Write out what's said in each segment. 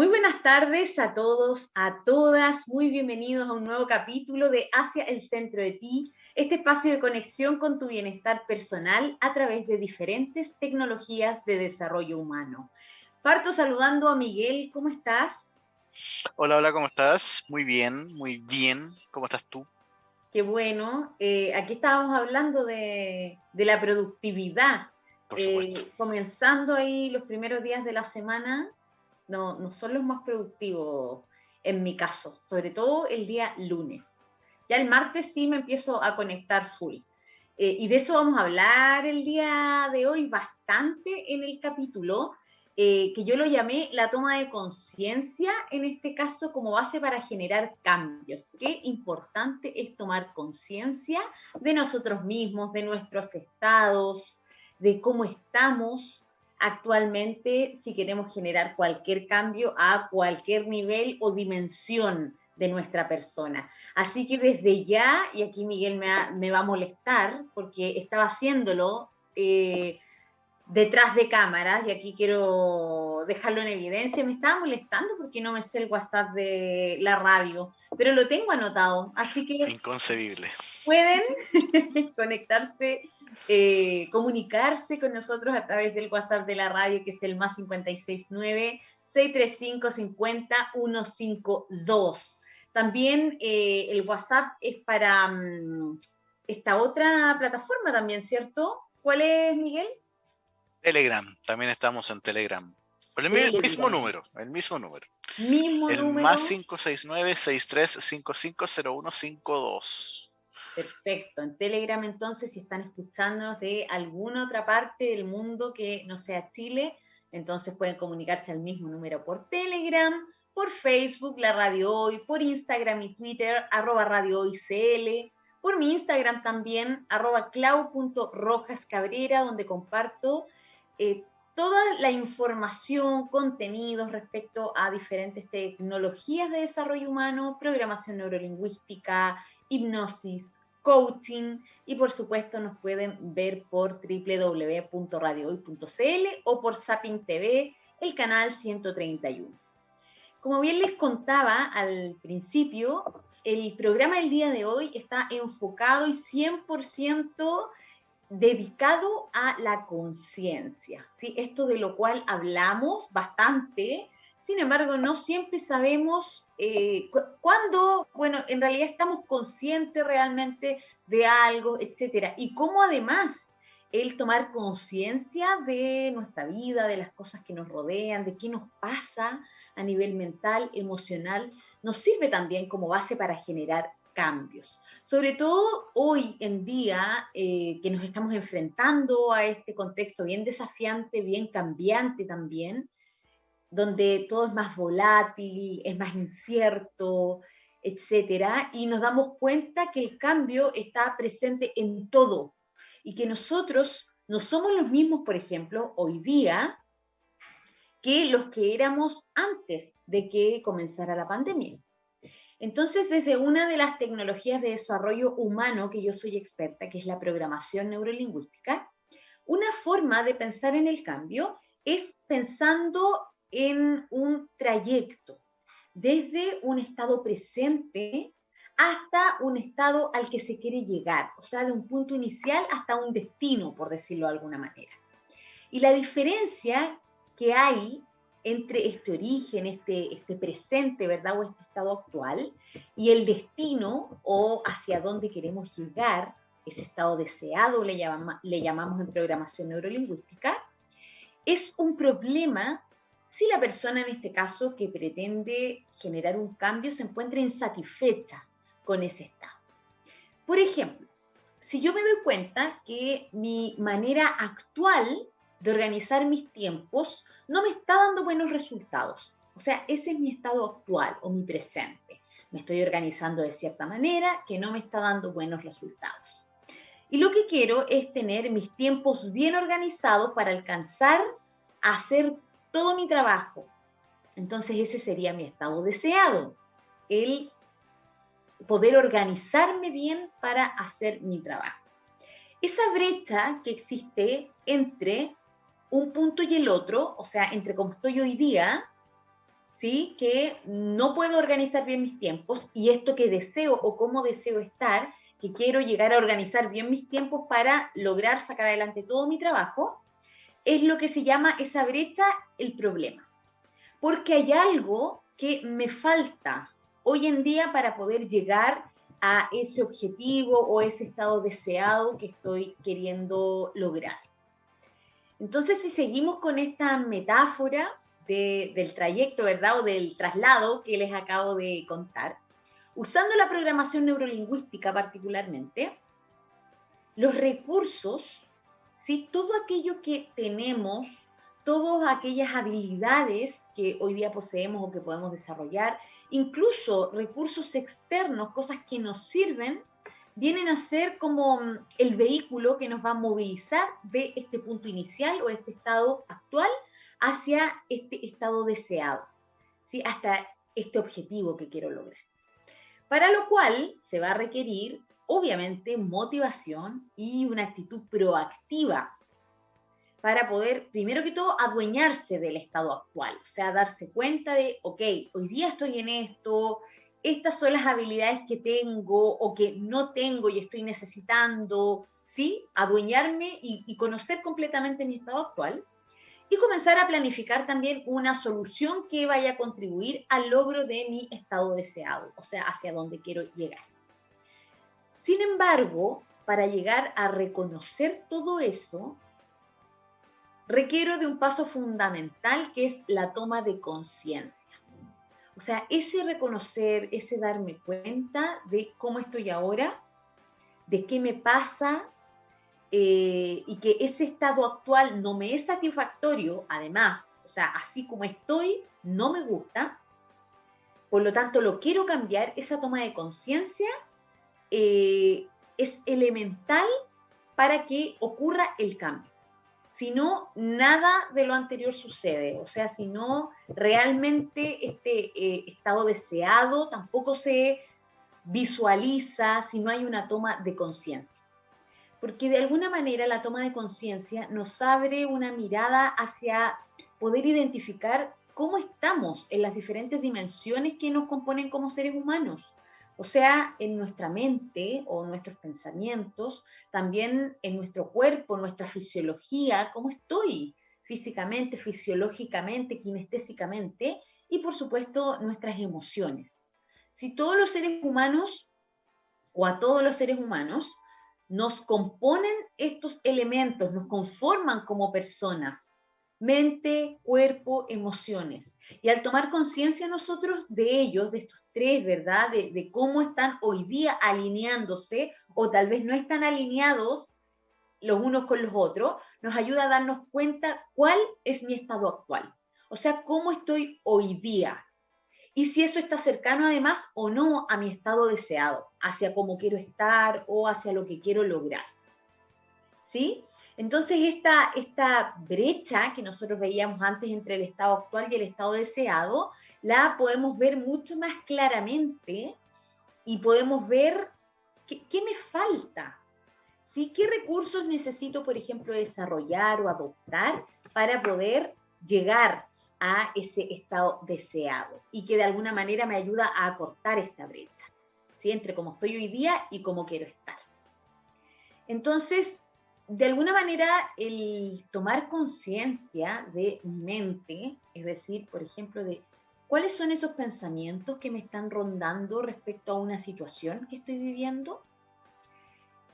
Muy buenas tardes a todos, a todas. Muy bienvenidos a un nuevo capítulo de Hacia el Centro de Ti, este espacio de conexión con tu bienestar personal a través de diferentes tecnologías de desarrollo humano. Parto saludando a Miguel. ¿Cómo estás? Hola, hola, ¿cómo estás? Muy bien, muy bien. ¿Cómo estás tú? Qué bueno. Aquí estábamos hablando de la productividad. Por supuesto. Comenzando ahí los primeros días de la semana, no son los más productivos en mi caso, sobre todo el día lunes. Ya el martes sí me empiezo a conectar full. Y de eso vamos a hablar el día de hoy bastante en el capítulo, que yo lo llamé la toma de conciencia, en este caso como base para generar cambios. Qué importante es tomar conciencia de nosotros mismos, de nuestros estados, de cómo estamos actualmente, si queremos generar cualquier cambio a cualquier nivel o dimensión de nuestra persona. Así que desde ya, y aquí Miguel me va a molestar porque estaba haciéndolo detrás de cámaras, y aquí quiero dejarlo en evidencia, me estaba molestando porque no me sé el WhatsApp de la radio, pero lo tengo anotado, así que Inconcebible. pueden conectarse, comunicarse con nosotros a través del WhatsApp de la radio, que es el más 569-635-50-152. También el WhatsApp es para esta otra plataforma también, ¿cierto? ¿Cuál es, Miguel? Telegram, también estamos en Telegram. Con el mismo Telegram. número, el mismo número. Mismo El más número. 569-6355-0152. Perfecto. En Telegram, entonces, si están escuchándonos de alguna otra parte del mundo que no sea Chile, entonces pueden comunicarse al mismo número por Telegram, por Facebook, la Radio Hoy, por Instagram y Twitter, @radiohoycl, por mi Instagram también, @clau.rojascabrera, donde comparto eh, toda la información, contenidos respecto a diferentes tecnologías de desarrollo humano, programación neurolingüística, hipnosis, coaching, y por supuesto nos pueden ver por www.radiohoy.cl o por Zapping TV, el canal 131. Como bien les contaba al principio, el programa del día de hoy está enfocado y 100% dedicado a la conciencia, ¿sí? Esto de lo cual hablamos bastante. Sin embargo, no siempre sabemos cuándo, bueno, en realidad estamos conscientes realmente de algo, etcétera. Y cómo además el tomar conciencia de nuestra vida, de las cosas que nos rodean, de qué nos pasa a nivel mental, emocional, nos sirve también como base para generar cambios. Sobre todo hoy en día, que nos estamos enfrentando a este contexto bien desafiante, bien cambiante también, donde todo es más volátil, es más incierto, etcétera, y nos damos cuenta que el cambio está presente en todo y que nosotros no somos los mismos, por ejemplo, hoy día, que los que éramos antes de que comenzara la pandemia. Entonces, desde una de las tecnologías de desarrollo humano que yo soy experta, que es la programación neurolingüística, una forma de pensar en el cambio es pensando en un trayecto, desde un estado presente hasta un estado al que se quiere llegar, o sea, de un punto inicial hasta un destino, por decirlo de alguna manera. Y la diferencia que hay entre este origen, este presente, ¿verdad? O este estado actual, y el destino o hacia dónde queremos llegar, ese estado deseado, le llamamos en programación neurolingüística, es un problema si la persona en este caso que pretende generar un cambio se encuentra insatisfecha con ese estado. Por ejemplo, si yo me doy cuenta que mi manera actual de organizar mis tiempos no me está dando buenos resultados, o sea, ese es mi estado actual o mi presente. Me estoy organizando de cierta manera que no me está dando buenos resultados. Y lo que quiero es tener mis tiempos bien organizados para alcanzar a hacer todo mi trabajo. Entonces ese sería mi estado deseado, el poder organizarme bien para hacer mi trabajo. Esa brecha que existe entre un punto y el otro, o sea, entre como estoy hoy día, ¿sí? Que no puedo organizar bien mis tiempos y esto que deseo o cómo deseo estar, que quiero llegar a organizar bien mis tiempos para lograr sacar adelante todo mi trabajo, es lo que se llama esa brecha, el problema. Porque hay algo que me falta hoy en día para poder llegar a ese objetivo o ese estado deseado que estoy queriendo lograr. Entonces, si seguimos con esta metáfora del trayecto, ¿verdad? O del traslado que les acabo de contar, usando la programación neurolingüística particularmente, los recursos, ¿sí? Todo aquello que tenemos, todas aquellas habilidades que hoy día poseemos o que podemos desarrollar, incluso recursos externos, cosas que nos sirven, vienen a ser como el vehículo que nos va a movilizar de este punto inicial o este estado actual hacia este estado deseado, ¿sí? Hasta este objetivo que quiero lograr. Para lo cual se va a requerir, obviamente, motivación y una actitud proactiva para poder, primero que todo, adueñarse del estado actual, o sea, darse cuenta de, ok, hoy día estoy en esto, estas son las habilidades que tengo o que no tengo y estoy necesitando, ¿sí? Adueñarme y conocer completamente mi estado actual y comenzar a planificar también una solución que vaya a contribuir al logro de mi estado deseado, o sea, hacia donde quiero llegar. Sin embargo, para llegar a reconocer todo eso, requiero de un paso fundamental que es la toma de conciencia. O sea, ese reconocer, ese darme cuenta de cómo estoy ahora, de qué me pasa, y que ese estado actual no me es satisfactorio, además, o sea, así como estoy, no me gusta, por lo tanto lo quiero cambiar, esa toma de conciencia es elemental para que ocurra el cambio. Si no, nada de lo anterior sucede. O sea, si no, realmente este estado deseado tampoco se visualiza si no hay una toma de conciencia. Porque de alguna manera la toma de conciencia nos abre una mirada hacia poder identificar cómo estamos en las diferentes dimensiones que nos componen como seres humanos. O sea, en nuestra mente o nuestros pensamientos, también en nuestro cuerpo, nuestra fisiología, cómo estoy físicamente, fisiológicamente, kinestésicamente, y por supuesto nuestras emociones. Si todos los seres humanos, o a todos los seres humanos, nos componen estos elementos, nos conforman como personas, mente, cuerpo, emociones. Y al tomar conciencia nosotros de ellos, de estos tres, ¿verdad? De cómo están hoy día alineándose o tal vez no están alineados los unos con los otros, nos ayuda a darnos cuenta cuál es mi estado actual. O sea, cómo estoy hoy día. Y si eso está cercano además o no a mi estado deseado, hacia cómo quiero estar o hacia lo que quiero lograr. ¿Sí? Entonces esta brecha que nosotros veíamos antes entre el estado actual y el estado deseado, la podemos ver mucho más claramente y podemos ver qué me falta. ¿Sí? ¿Qué recursos necesito, por ejemplo, desarrollar o adoptar para poder llegar a ese estado deseado y que de alguna manera me ayuda a acortar esta brecha, ¿sí? Entre cómo estoy hoy día y cómo quiero estar? Entonces, de alguna manera, el tomar conciencia de mi mente, es decir, por ejemplo, de cuáles son esos pensamientos que me están rondando respecto a una situación que estoy viviendo,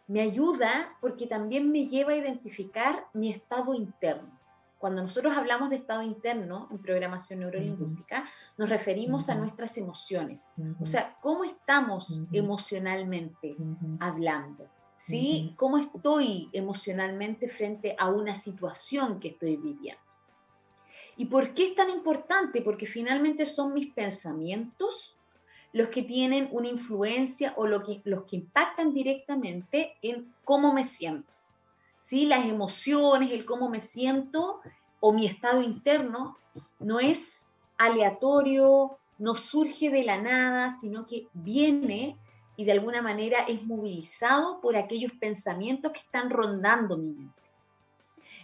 me ayuda porque también me lleva a identificar mi estado interno. Cuando nosotros hablamos de estado interno en programación neurolingüística, nos referimos a nuestras emociones. O sea, ¿cómo estamos emocionalmente hablando? ¿Sí? ¿Cómo estoy emocionalmente frente a una situación que estoy viviendo? ¿Y por qué es tan importante? Porque finalmente son mis pensamientos los que tienen una influencia o los que impactan directamente en cómo me siento. ¿Sí? Las emociones, el cómo me siento o mi estado interno no es aleatorio, no surge de la nada, sino que viene y de alguna manera es movilizado por aquellos pensamientos que están rondando mi mente.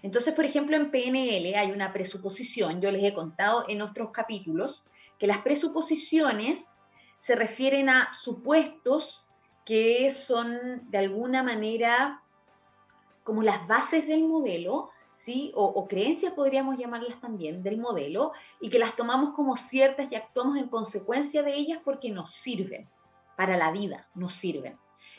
Entonces, por ejemplo, en PNL hay una presuposición, yo les he contado en otros capítulos, que las presuposiciones se refieren a supuestos que son de alguna manera como las bases del modelo, ¿sí? O creencias podríamos llamarlas también del modelo, y que las tomamos como ciertas y actuamos en consecuencia de ellas porque nos sirven para la vida, nos sirven.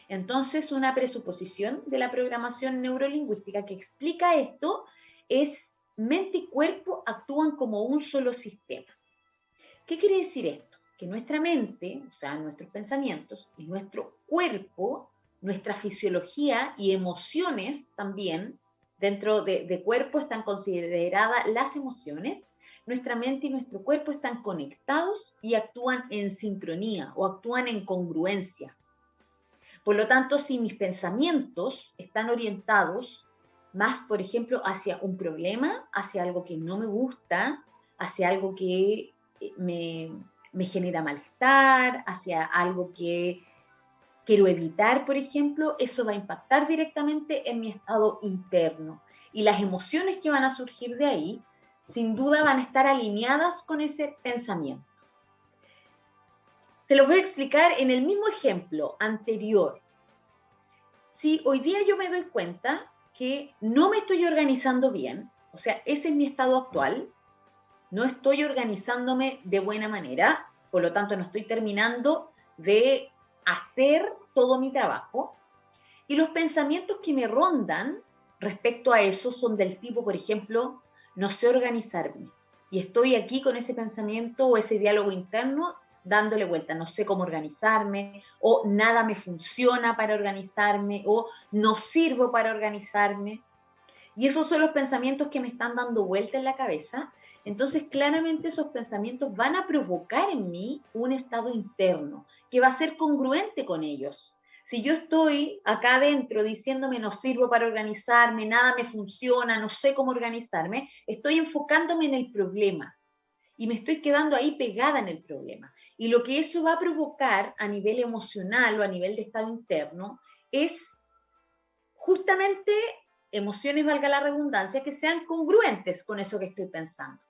Entonces, una presuposición de la programación neurolingüística que explica esto es: mente y cuerpo actúan como un solo sistema. ¿Qué quiere decir esto? Que nuestra mente, o sea, nuestros pensamientos, y nuestro cuerpo, nuestra fisiología y emociones también, dentro de cuerpo están consideradas las emociones, nuestra mente y nuestro cuerpo están conectados y actúan en sincronía o actúan en congruencia. Por lo tanto, si mis pensamientos están orientados más, por ejemplo, hacia un problema, hacia algo que no me gusta, hacia algo que me genera malestar, hacia algo que quiero evitar, por ejemplo, eso va a impactar directamente en mi estado interno. Y las emociones que van a surgir de ahí, sin duda van a estar alineadas con ese pensamiento. Se los voy a explicar en el mismo ejemplo anterior. Si hoy día yo me doy cuenta que no me estoy organizando bien, o sea, ese es mi estado actual, no estoy organizándome de buena manera, por lo tanto no estoy terminando de hacer todo mi trabajo, y los pensamientos que me rondan respecto a eso son del tipo, por ejemplo, no sé organizarme, y estoy aquí con ese pensamiento o ese diálogo interno dándole vuelta, no sé cómo organizarme, o nada me funciona para organizarme, o no sirvo para organizarme. Y esos son los pensamientos que me están dando vuelta en la cabeza. Entonces, claramente esos pensamientos van a provocar en mí un estado interno que va a ser congruente con ellos. Si yo estoy acá adentro diciéndome no sirvo para organizarme, nada me funciona, no sé cómo organizarme, estoy enfocándome en el problema y me estoy quedando ahí pegada en el problema. Y lo que eso va a provocar a nivel emocional o a nivel de estado interno es justamente emociones, valga la redundancia, que sean congruentes con eso que estoy pensando.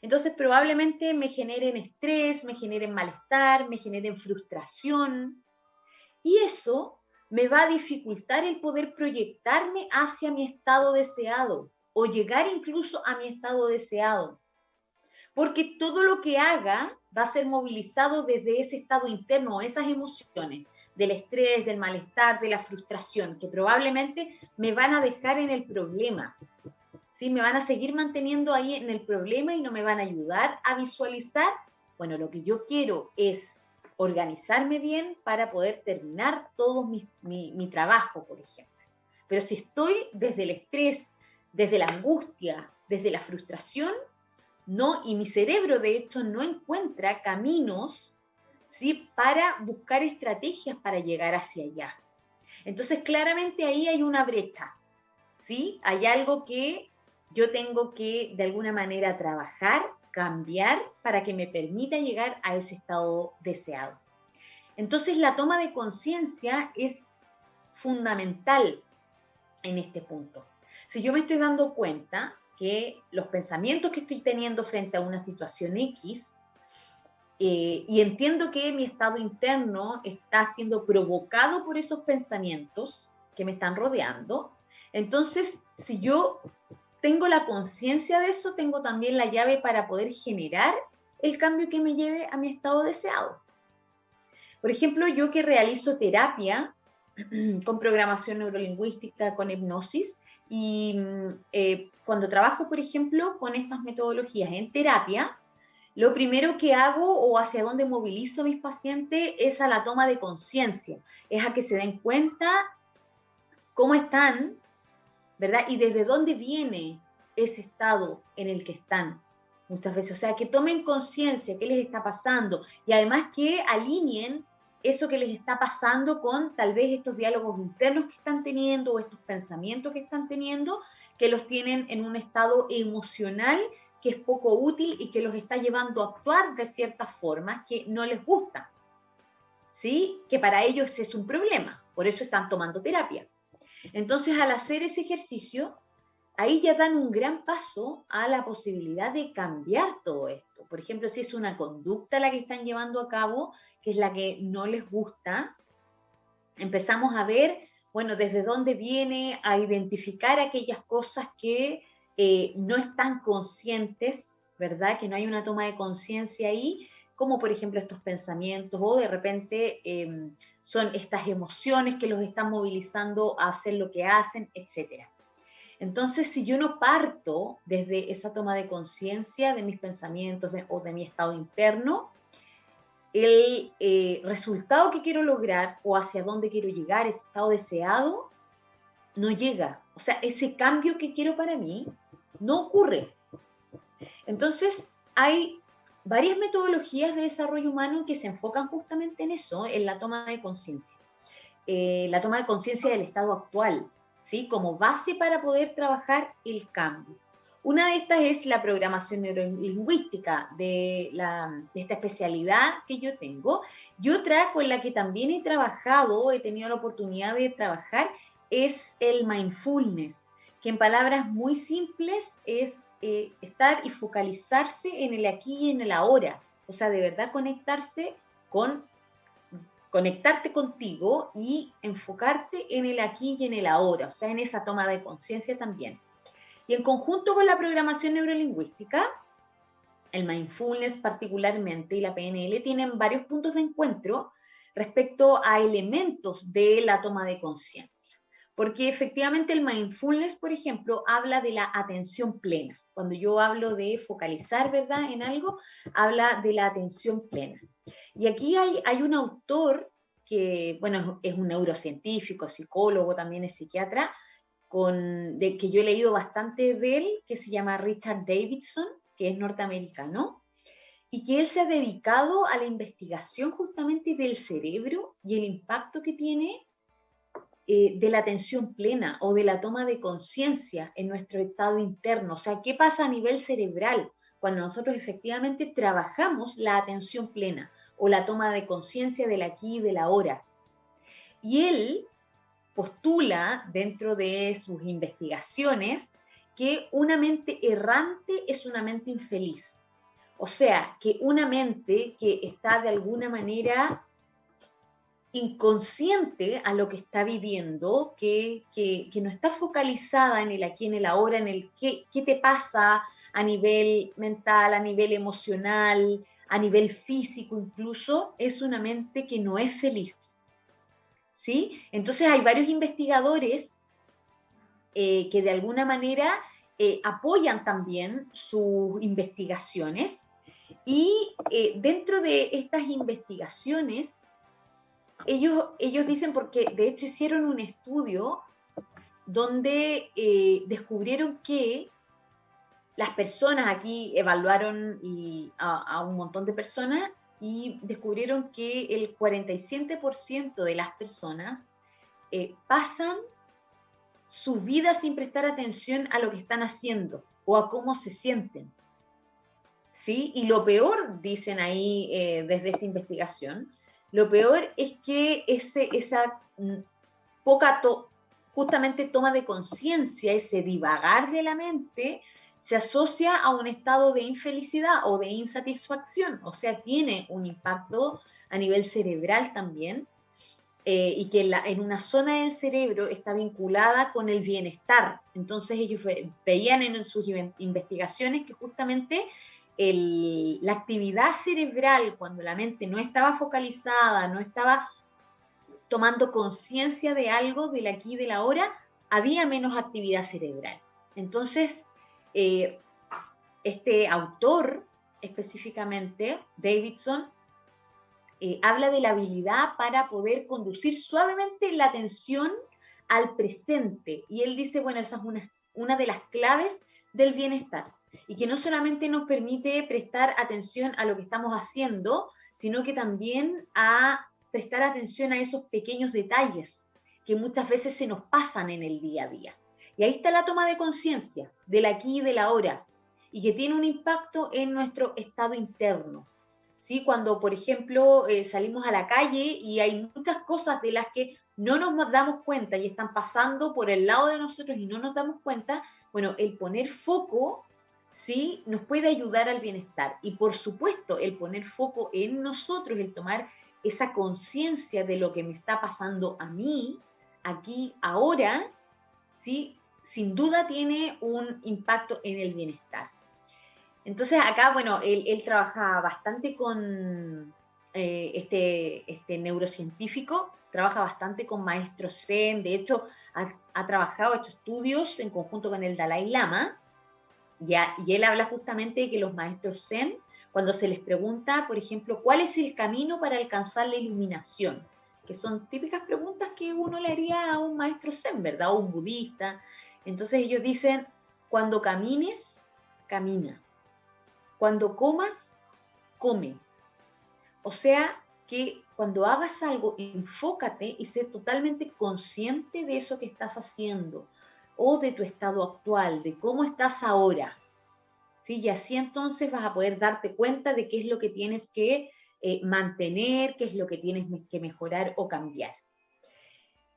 Entonces probablemente me generen estrés, me generen malestar, me generen frustración, y eso me va a dificultar el poder proyectarme hacia mi estado deseado o llegar incluso a mi estado deseado. Porque todo lo que haga va a ser movilizado desde ese estado interno, esas emociones del estrés, del malestar, de la frustración, que probablemente me van a dejar en el problema, ¿sí? Me van a seguir manteniendo ahí en el problema y no me van a ayudar a visualizar, bueno, lo que yo quiero es organizarme bien para poder terminar todo mi trabajo, por ejemplo. Pero si estoy desde el estrés, desde la angustia, desde la frustración, no, y mi cerebro de hecho no encuentra caminos, ¿sí?, para buscar estrategias para llegar hacia allá. Entonces claramente ahí hay una brecha, ¿sí? Hay algo que yo tengo que de alguna manera trabajar, cambiar para que me permita llegar a ese estado deseado. Entonces la toma de conciencia es fundamental en este punto. Si yo me estoy dando cuenta que los pensamientos que estoy teniendo frente a una situación X, y entiendo que mi estado interno está siendo provocado por esos pensamientos que me están rodeando, entonces si yo tengo la conciencia de eso, tengo también la llave para poder generar el cambio que me lleve a mi estado deseado. Por ejemplo, yo que realizo terapia con programación neurolingüística, con hipnosis, y cuando trabajo, por ejemplo, con estas metodologías en terapia, lo primero que hago o hacia dónde movilizo a mis pacientes es a la toma de conciencia, es a que se den cuenta cómo están, ¿verdad? Y desde dónde viene ese estado en el que están muchas veces. O sea, que tomen conciencia qué les está pasando y además que alineen eso que les está pasando con tal vez estos diálogos internos que están teniendo o estos pensamientos que están teniendo, que los tienen en un estado emocional que es poco útil y que los está llevando a actuar de ciertas formas que no les gustan, ¿sí? Que para ellos es un problema, por eso están tomando terapia. Entonces, al hacer ese ejercicio, ahí ya dan un gran paso a la posibilidad de cambiar todo esto. Por ejemplo, si es una conducta la que están llevando a cabo, que es la que no les gusta, empezamos a ver, bueno, desde dónde viene, a identificar aquellas cosas que no están conscientes, ¿verdad? Que no hay una toma de conciencia ahí, como por ejemplo estos pensamientos, o de repente son estas emociones que los están movilizando a hacer lo que hacen, etcétera. Entonces, si yo no parto desde esa toma de conciencia de mis pensamientos o de mi estado interno, el resultado que quiero lograr o hacia dónde quiero llegar, ese estado deseado, no llega. O sea, ese cambio que quiero para mí no ocurre. Entonces, hay varias metodologías de desarrollo humano que se enfocan justamente en eso, en la toma de conciencia. La toma de conciencia del estado actual, ¿sí? Como base para poder trabajar el cambio. Una de estas es la programación neurolingüística de esta especialidad que yo tengo, y otra con la que también he trabajado, he tenido la oportunidad de trabajar, es el mindfulness, que en palabras muy simples es estar y focalizarse en el aquí y en el ahora, o sea, de verdad conectarte contigo y enfocarte en el aquí y en el ahora, o sea, en esa toma de conciencia también. Y en conjunto con la programación neurolingüística, el mindfulness particularmente y la PNL tienen varios puntos de encuentro respecto a elementos de la toma de conciencia. Porque efectivamente el mindfulness, por ejemplo, habla de la atención plena. Cuando yo hablo de focalizar, ¿verdad?, en algo, habla de la atención plena. Y aquí hay un autor que, bueno, es un neurocientífico, psicólogo, también es psiquiatra, que yo he leído bastante de él, que se llama Richard Davidson, que es norteamericano, y que él se ha dedicado a la investigación justamente del cerebro y el impacto que tiene de la atención plena o de la toma de conciencia en nuestro estado interno. O sea, ¿qué pasa a nivel cerebral cuando nosotros efectivamente trabajamos la atención plena o la toma de conciencia del aquí y del ahora? Y él postula dentro de sus investigaciones que una mente errante es una mente infeliz. O sea, que una mente que está de alguna manera inconsciente a lo que está viviendo, que no está focalizada en el aquí, en el ahora, en el qué te pasa a nivel mental, a nivel emocional, a nivel físico incluso, es una mente que no es feliz. ¿Sí? Entonces hay varios investigadores que de alguna manera apoyan también sus investigaciones y dentro de estas investigaciones ellos dicen, porque de hecho hicieron un estudio donde descubrieron que las personas aquí evaluaron a un montón de personas y descubrieron que el 47% de las personas pasan su vida sin prestar atención a lo que están haciendo o a cómo se sienten. ¿Sí? Y lo peor, dicen ahí desde esta investigación, lo peor es que esa poca justamente toma de conciencia, ese divagar de la mente, se asocia a un estado de infelicidad o de insatisfacción, o sea, tiene un impacto a nivel cerebral también, y que en una zona del cerebro está vinculada con el bienestar. Entonces ellos veían en sus investigaciones que justamente la actividad cerebral, cuando la mente no estaba focalizada, no estaba tomando conciencia de algo, del aquí y del ahora, había menos actividad cerebral. Entonces, este autor específicamente, Davidson, habla de la habilidad para poder conducir suavemente la atención al presente. Y él dice, bueno, esa es una de las claves del bienestar. Y que no solamente nos permite prestar atención a lo que estamos haciendo, sino que también a prestar atención a esos pequeños detalles que muchas veces se nos pasan en el día a día. Y ahí está la toma de conciencia del aquí y del ahora, y que tiene un impacto en nuestro estado interno. ¿Sí? Cuando, por ejemplo, salimos a la calle y hay muchas cosas de las que no nos damos cuenta y están pasando por el lado de nosotros y no nos damos cuenta, Bueno, el poner foco, ¿sí?, nos puede ayudar al bienestar. Y por supuesto, el poner foco en nosotros, el tomar esa conciencia de lo que me está pasando a mí, aquí, ahora, ¿sí?, sin duda tiene un impacto en el bienestar. Entonces acá, bueno, él trabaja bastante con este neurocientífico, trabaja bastante con maestros Zen, de hecho ha trabajado, ha hecho estudios en conjunto con el Dalai Lama, ya, y él habla justamente de que los maestros Zen, cuando se les pregunta, por ejemplo, ¿cuál es el camino para alcanzar la iluminación? Que son típicas preguntas que uno le haría a un maestro Zen, ¿verdad? O un budista. Entonces ellos dicen, cuando camines, camina. Cuando comas, come. O sea, que cuando hagas algo, enfócate y sé totalmente consciente de eso que estás haciendo o de tu estado actual, de cómo estás ahora. ¿Sí? Y así entonces vas a poder darte cuenta de qué es lo que tienes que mantener, qué es lo que tienes que mejorar o cambiar.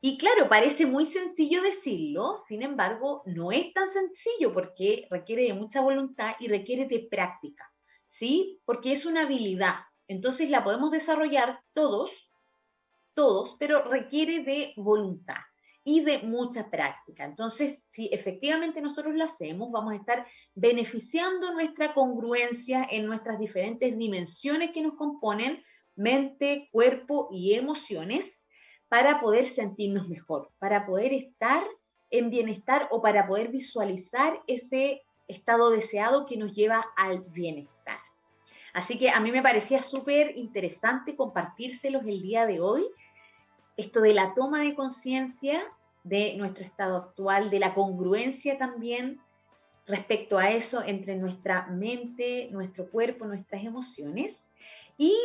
Y claro, parece muy sencillo decirlo, sin embargo, no es tan sencillo porque requiere de mucha voluntad y requiere de práctica, ¿sí? Porque es una habilidad. Entonces la podemos desarrollar todos, pero requiere de voluntad y de mucha práctica. Entonces, si efectivamente nosotros lo hacemos, vamos a estar beneficiando nuestra congruencia en nuestras diferentes dimensiones que nos componen, mente, cuerpo y emociones, para poder sentirnos mejor, para poder estar en bienestar o para poder visualizar ese estado deseado que nos lleva al bienestar. Así que a mí me parecía súper interesante compartírselos el día de hoy, esto de la toma de conciencia de nuestro estado actual, de la congruencia también respecto a eso entre nuestra mente, nuestro cuerpo, nuestras emociones. Y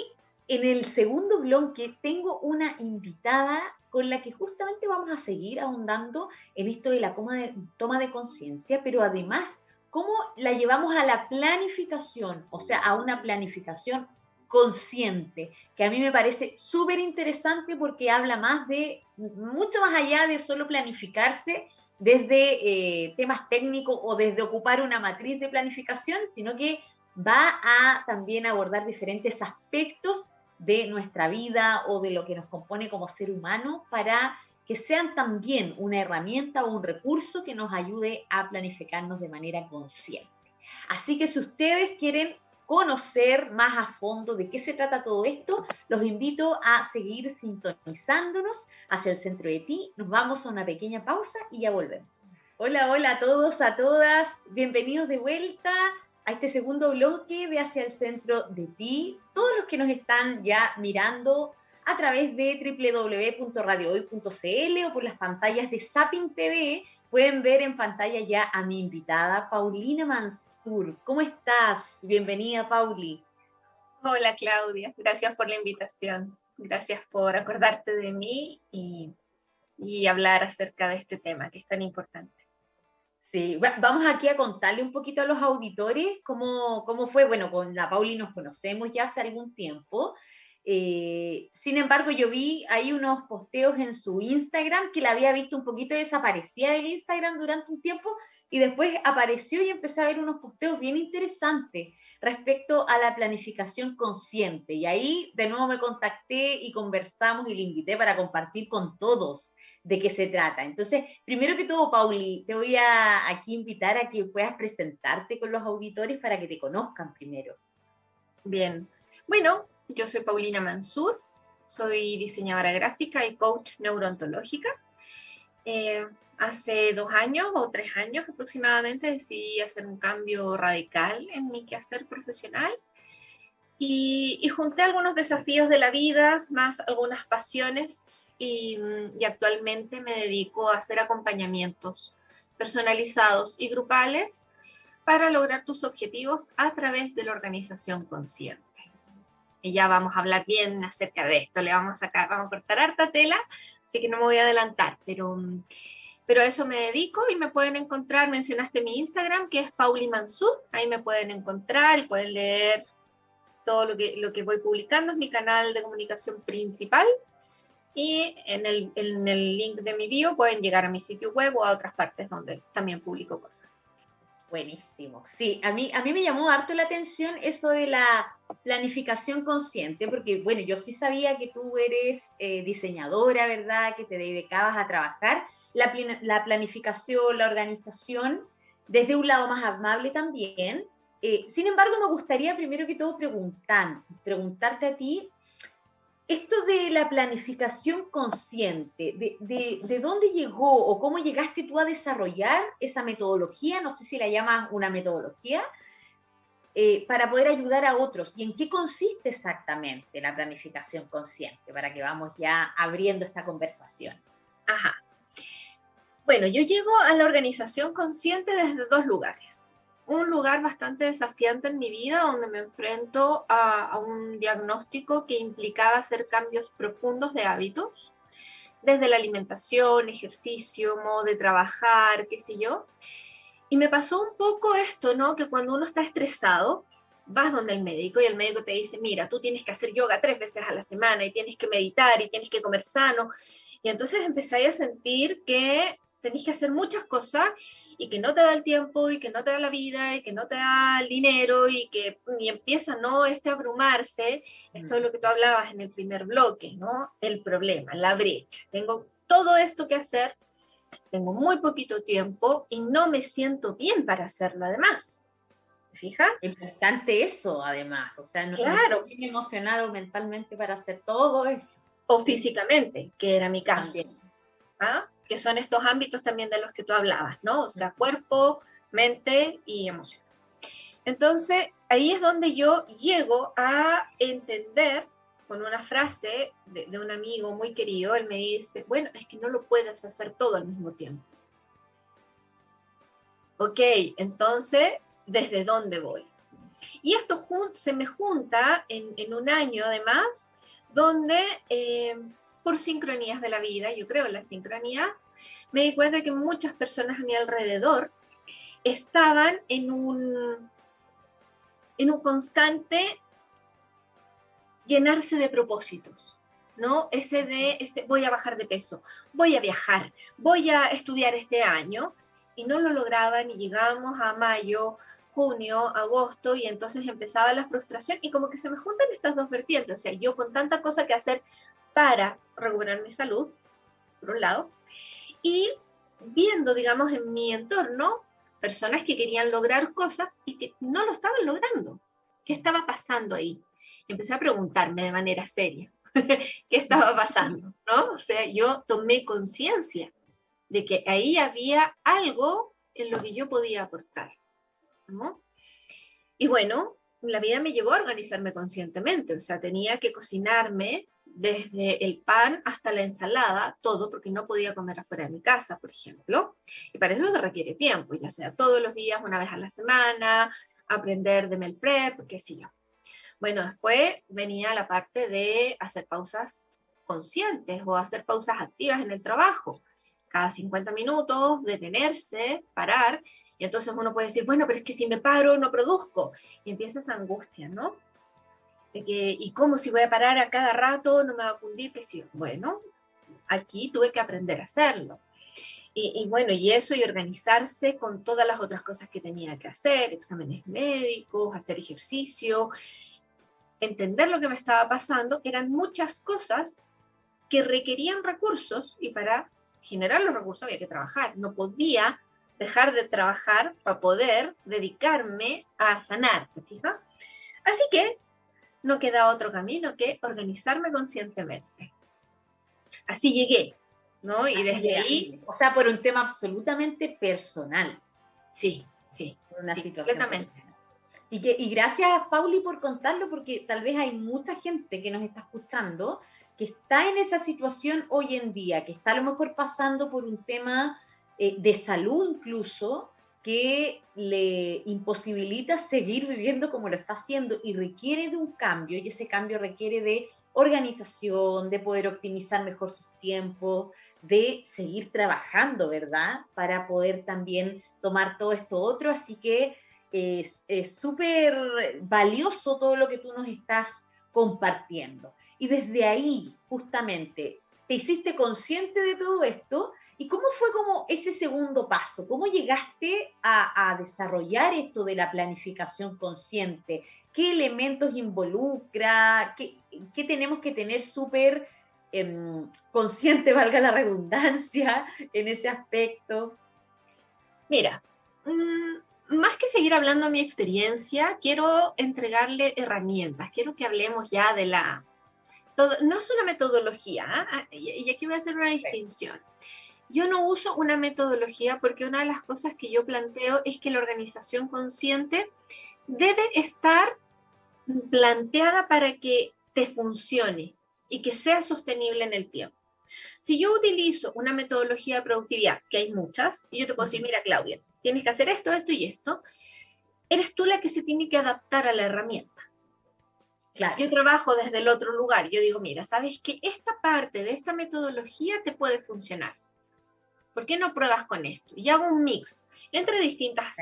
en el segundo bloque tengo una invitada con la que justamente vamos a seguir ahondando en esto de la toma de conciencia, pero además cómo la llevamos a la planificación, o sea, a una planificación consciente, que a mí me parece súper interesante porque habla mucho más allá de solo planificarse desde temas técnicos o desde ocupar una matriz de planificación, sino que va a también abordar diferentes aspectos de nuestra vida o de lo que nos compone como ser humano para que sean también una herramienta o un recurso que nos ayude a planificarnos de manera consciente. Así que si ustedes quieren conocer más a fondo de qué se trata todo esto, los invito a seguir sintonizándonos hacia el centro de ti. Nos vamos a una pequeña pausa y ya volvemos. Hola, hola a todos, a todas. Bienvenidos de vuelta a este segundo bloque de Hacia el Centro de Ti. Todos los que nos están ya mirando a través de www.radiohoy.cl o por las pantallas de Zapping TV, pueden ver en pantalla ya a mi invitada, Paulina Mansur. ¿Cómo estás? Bienvenida, Pauli. Hola, Claudia. Gracias por la invitación. Gracias por acordarte de mí y hablar acerca de este tema que es tan importante. Sí, vamos aquí a contarle un poquito a los auditores cómo fue. Bueno, con la Pauli nos conocemos ya hace algún tiempo. Sin embargo, yo vi ahí unos posteos en su Instagram que la había visto un poquito desaparecida del Instagram durante un tiempo y después apareció y empecé a ver unos posteos bien interesantes respecto a la planificación consciente. Y ahí de nuevo me contacté y conversamos y le invité para compartir con todos de qué se trata. Entonces, primero que todo, Pauli, te voy a aquí invitar a que puedas presentarte con los auditores para que te conozcan primero. Bien. Bueno, yo soy Paulina Mansur, soy diseñadora gráfica y coach neuroontológica. Hace 2 años o 3 años aproximadamente decidí hacer un cambio radical en mi quehacer profesional y junté algunos desafíos de la vida, más algunas pasiones y actualmente me dedico a hacer acompañamientos personalizados y grupales para lograr tus objetivos a través de la organización consciente. Y ya vamos a hablar bien acerca de esto, vamos a cortar harta tela, así que no me voy a adelantar, pero a eso me dedico y me pueden encontrar, mencionaste mi Instagram, que es Pauli Mansur, ahí me pueden encontrar y pueden leer todo lo que voy publicando, es mi canal de comunicación principal. Y en el link de mi bio pueden llegar a mi sitio web o a otras partes donde también publico cosas. Buenísimo. Sí, a mí me llamó harto la atención eso de la planificación consciente, porque, bueno, yo sí sabía que tú eres diseñadora, ¿verdad? Que te dedicabas a trabajar la planificación, la organización, desde un lado más amable también. Sin embargo, me gustaría primero que todo preguntarte a ti, esto de la planificación consciente, ¿de dónde llegó o cómo llegaste tú a desarrollar esa metodología? No sé si la llamas una metodología, para poder ayudar a otros. ¿Y en qué consiste exactamente la planificación consciente? Para que vamos ya abriendo esta conversación. Ajá. Bueno, yo llego a la organización consciente desde dos lugares. Un lugar bastante desafiante en mi vida, donde me enfrento a un diagnóstico que implicaba hacer cambios profundos de hábitos, desde la alimentación, ejercicio, modo de trabajar, qué sé yo. Y me pasó un poco esto, ¿no? Que cuando uno está estresado, vas donde el médico y el médico te dice, mira, tú tienes que hacer yoga 3 veces a la semana y tienes que meditar y tienes que comer sano. Y entonces empezáis a sentir que tenés que hacer muchas cosas y que no te da el tiempo y que no te da la vida y que no te da el dinero y empieza, ¿no? A abrumarse. Esto es lo que tú hablabas en el primer bloque, ¿no? El problema, la brecha. Tengo todo esto que hacer, tengo muy poquito tiempo y no me siento bien para hacerlo además. ¿Te fijas? Importante eso, además. O sea, no Claro. bien emocional o mentalmente para hacer todo eso. O físicamente, que era mi caso. También. ¿Ah? Que son estos ámbitos también de los que tú hablabas, ¿no? O sea, cuerpo, mente y emoción. Entonces, ahí es donde yo llego a entender con una frase de un amigo muy querido. Él me dice, bueno, es que no lo puedes hacer todo al mismo tiempo. Ok, entonces, ¿desde dónde voy? Y esto se me junta en un año, además, donde por sincronías de la vida, yo creo en las sincronías, me di cuenta que muchas personas a mi alrededor estaban en un constante llenarse de propósitos, ¿no? Voy a bajar de peso, voy a viajar, voy a estudiar este año, y no lo lograban y llegábamos a mayo, junio, agosto, y entonces empezaba la frustración y como que se me juntan estas dos vertientes, o sea, yo con tanta cosa que hacer para recuperar mi salud, por un lado, y viendo, digamos, en mi entorno, personas que querían lograr cosas y que no lo estaban logrando. ¿Qué estaba pasando ahí? Y empecé a preguntarme de manera seria, ¿qué estaba pasando? ¿No? O sea, yo tomé conciencia de que ahí había algo en lo que yo podía aportar, ¿no? Y bueno, la vida me llevó a organizarme conscientemente, o sea, tenía que cocinarme desde el pan hasta la ensalada, todo, porque no podía comer afuera de mi casa, por ejemplo, y para eso se requiere tiempo, ya sea todos los días, una vez a la semana, aprender de meal prep, qué sé yo. Bueno, después venía la parte de hacer pausas conscientes o hacer pausas activas en el trabajo. Cada 50 minutos, detenerse, parar, y entonces uno puede decir, bueno, pero es que si me paro no produzco. Y empieza esa angustia, ¿no? ¿Y cómo si voy a parar a cada rato no me va a fundir? Que sí, bueno, aquí tuve que aprender a hacerlo. Y bueno, y eso y organizarse con todas las otras cosas que tenía que hacer, exámenes médicos, hacer ejercicio, entender lo que me estaba pasando, eran muchas cosas que requerían recursos y para generar los recursos había que trabajar. No podía dejar de trabajar para poder dedicarme a sanar, ¿te fijas? Así que no queda otro camino que organizarme conscientemente. Así llegué, ¿no? Y desde ahí... O sea, por un tema absolutamente personal. Sí, sí. Por una sí, situación completamente. personal. Y gracias, Pauli, por contarlo, porque tal vez hay mucha gente que nos está escuchando que está en esa situación hoy en día, que está a lo mejor pasando por un tema de salud incluso, que le imposibilita seguir viviendo como lo está haciendo y requiere de un cambio, y ese cambio requiere de organización, de poder optimizar mejor sus tiempos, de seguir trabajando, ¿verdad? Para poder también tomar todo esto otro. Así que es súper valioso todo lo que tú nos estás compartiendo. Y desde ahí, justamente, te hiciste consciente de todo esto. ¿Y cómo fue como ese segundo paso? ¿Cómo llegaste a desarrollar esto de la planificación consciente? ¿Qué elementos involucra? ¿Qué tenemos que tener súper consciente, valga la redundancia, en ese aspecto? Mira, más que seguir hablando de mi experiencia, quiero entregarle herramientas. Quiero que hablemos ya de no es una metodología, ¿ah? Y aquí voy a hacer una distinción. Yo no uso una metodología porque una de las cosas que yo planteo es que la organización consciente debe estar planteada para que te funcione y que sea sostenible en el tiempo. Si yo utilizo una metodología de productividad, que hay muchas, y yo te puedo decir, mira, Claudia, tienes que hacer esto, esto y esto, eres tú la que se tiene que adaptar a la herramienta. Claro. Yo trabajo desde el otro lugar. Yo digo, mira, ¿sabes que esta parte de esta metodología te puede funcionar? ¿Por qué no pruebas con esto? Y hago un mix entre distintas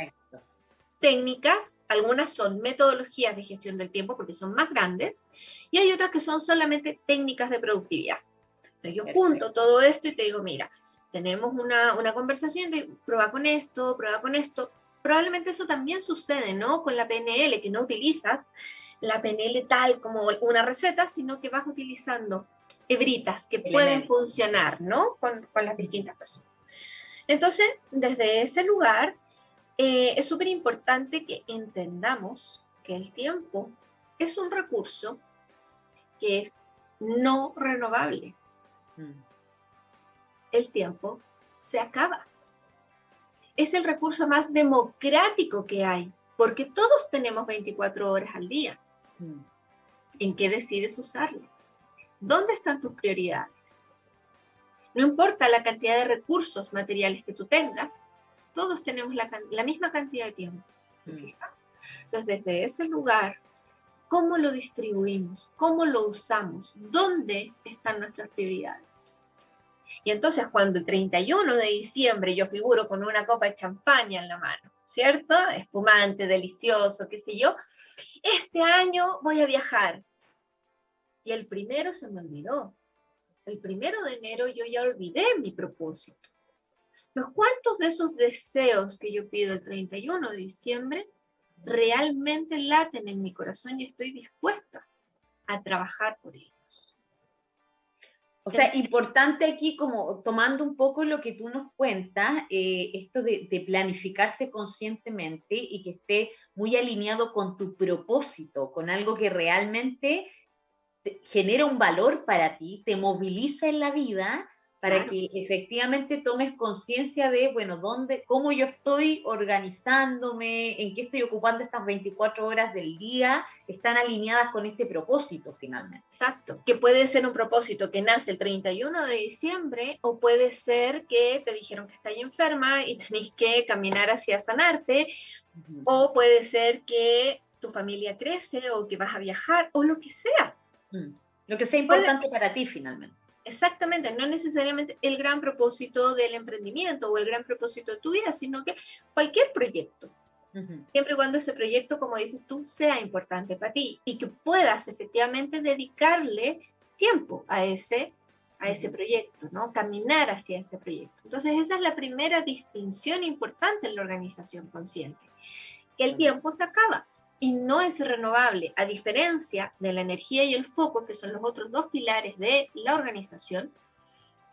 técnicas. Algunas son metodologías de gestión del tiempo porque son más grandes y hay otras que son solamente técnicas de productividad. Entonces yo junto todo esto y te digo, mira, tenemos una conversación de prueba con esto, prueba con esto. Probablemente eso también sucede, ¿no? Con la PNL, que no utilizas la PNL tal como una receta, sino que vas utilizando hebritas que pueden funcionar, ¿no? Con las distintas personas. Entonces, desde ese lugar, es súper importante que entendamos que el tiempo es un recurso que es no renovable. El tiempo se acaba. Es el recurso más democrático que hay, porque todos tenemos 24 horas al día. ¿En qué decides usarlo? ¿Dónde están tus prioridades? No importa la cantidad de recursos materiales que tú tengas, todos tenemos la misma cantidad de tiempo. Entonces, desde ese lugar, ¿cómo lo distribuimos? ¿Cómo lo usamos? ¿Dónde están nuestras prioridades? Y entonces, cuando el 31 de diciembre yo figuro con una copa de champaña en la mano, ¿cierto? Espumante, delicioso, qué sé yo. Este año voy a viajar. Y el primero se me olvidó. El 1 de enero yo ya olvidé mi propósito. ¿Los cuántos de esos deseos que yo pido el 31 de diciembre realmente laten en mi corazón y estoy dispuesta a trabajar por ellos? O sea, importante aquí, como tomando un poco lo que tú nos cuentas, esto de planificarse conscientemente y que esté muy alineado con tu propósito, con algo que realmente genera un valor para ti, te moviliza en la vida para que efectivamente tomes conciencia de, bueno, cómo yo estoy organizándome, en qué estoy ocupando estas 24 horas del día, están alineadas con este propósito finalmente. Exacto, que puede ser un propósito que nace el 31 de diciembre o puede ser que te dijeron que estás enferma y tenés que caminar hacia sanarte, o puede ser que tu familia crece o que vas a viajar o lo que sea. Lo que sea importante para ti finalmente. Exactamente, no necesariamente el gran propósito del emprendimiento o el gran propósito de tu vida, sino que cualquier proyecto. Siempre y cuando ese proyecto, como dices tú, sea importante para ti y que puedas efectivamente dedicarle tiempo a ese proyecto, ¿no? Caminar hacia ese proyecto. Entonces, esa es la primera distinción importante en la organización consciente. Que el tiempo se acaba y no es renovable, a diferencia de la energía y el foco, que son los otros dos pilares de la organización.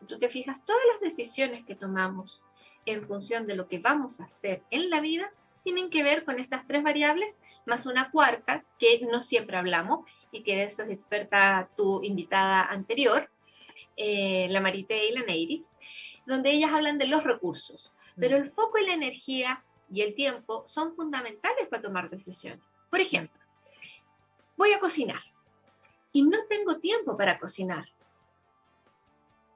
Si tú te fijas, todas las decisiones que tomamos en función de lo que vamos a hacer en la vida tienen que ver con estas tres variables, más una cuarta que no siempre hablamos y que de eso es experta tu invitada anterior, la Marité y la Neiris, donde ellas hablan de los recursos. Pero el foco y la energía y el tiempo son fundamentales para tomar decisiones. Por ejemplo, voy a cocinar y no tengo tiempo para cocinar.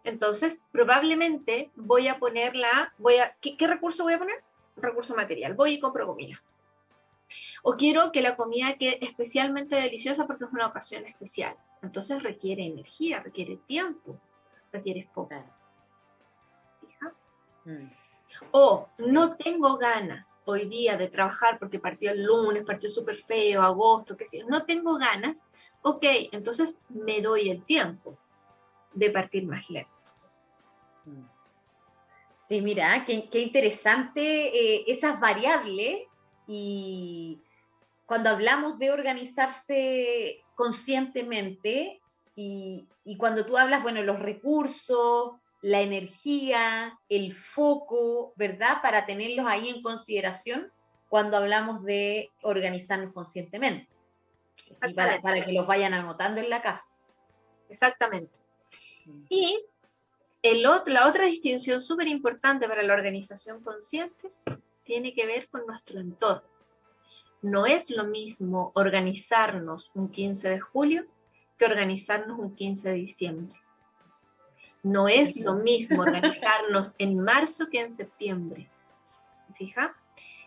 Entonces, probablemente voy a ponerla, ¿qué recurso voy a poner? Un recurso material. Voy y compro comida. O quiero que la comida quede especialmente deliciosa porque es una ocasión especial. Entonces requiere energía, requiere tiempo, requiere foco. ¿Fija? O no tengo ganas hoy día de trabajar porque partió el lunes, partió súper feo, agosto, qué sé yo. No tengo ganas. Ok, entonces me doy el tiempo de partir más lento. Sí, mira, qué interesante esas variables y cuando hablamos de organizarse conscientemente y cuando tú hablas, bueno, los recursos, la energía, el foco, ¿verdad? Para tenerlos ahí en consideración cuando hablamos de organizarnos conscientemente y Exactamente. para que los vayan anotando en la casa. Exactamente. Y la otra distinción súper importante para la organización consciente tiene que ver con nuestro entorno. No es lo mismo organizarnos un 15 de julio que organizarnos un 15 de diciembre. No es lo mismo organizarnos en marzo que en septiembre. ¿Fija?